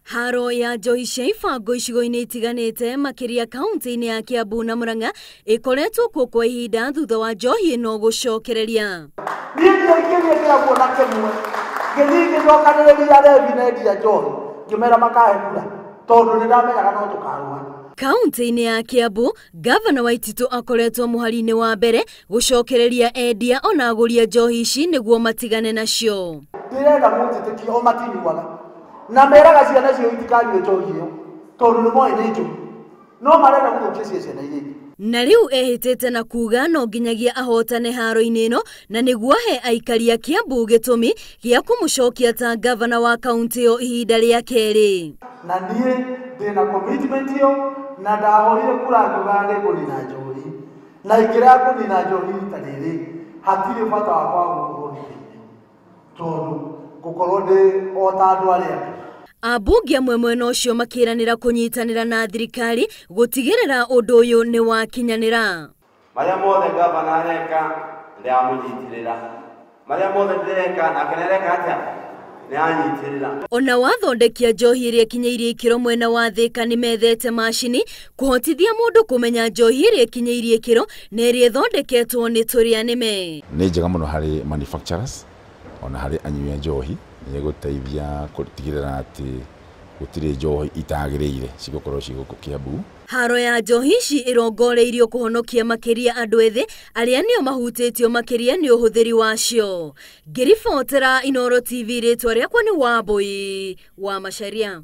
Haro ya njohi cia ibango icigo-inĩ itiganĩte makiria kaunti-inĩ ya Kiambu na Murang'a ikoretwo kuo kwa ihinda thutha wa njohi ĩno gũcokereria. Kaunti-inĩ ya Kiambu, Gavana Waititu akoretwo mũhari-inĩ wa mbere gũcokereria endia ona agũri a njohi ici nĩguo matigane nacio. Na meraga ciana cio itikanywe njohi iyo tondu ni moe ni njohi no marenda guthukia ciana iria. Na riu ehitete na kuga no nginyagia ahotane haro-inĩ ino na nĩguo he aikari a Kiambu gĩtũmi gĩa kũmũcokia ta gavana wa kaunti yo ihinda rĩa kerĩ. Na niĩ ndĩna commitment iyo na ndahorire kura njuga nĩ kũnina njohi na ingĩrega kũnina njohi rita rĩrĩ hatirĩ bata wa kwaga gũthĩĩ tondu gukorwo ndĩ o ta andũ arĩa. Ambunge amwe mwena ũcio makiranĩra kũnyitanĩra na thirikari gũtigĩrĩra ũndũ ũyũ nĩ wakinyanĩra. Marĩa mothe gavana areka ndĩramũnyitirĩra, marĩa mothe ndĩreka nake nĩareka atĩa nĩanyitirĩra. Ona wathondekia njohi ĩrĩa ĩkinyĩirie ikĩro mwena wa Thika nĩmethete macini kũhotithia mũndũ kũmenya njohi ĩrĩa ĩkinyĩirie ikĩro na ĩrĩa ĩthondeketwo nĩ tũrĩa nĩme. Nĩ njega mũno harĩ manufacturers ona harĩ anyui a njohi nĩ gũteithia gũtigĩrĩra atĩ gũtirĩ njohi itagĩrĩire cigũkorwo cigũkũ Kiambu. Haro ya njohi ici ĩrongoreirio kũhonokia makĩria andũ ethĩ arĩa nĩo mahutĩtio makĩria nĩ ũhũthĩri wacio. Ngĩribotera Inooro TV, rĩtwa rĩakwa nĩ Wambui wa Macharia.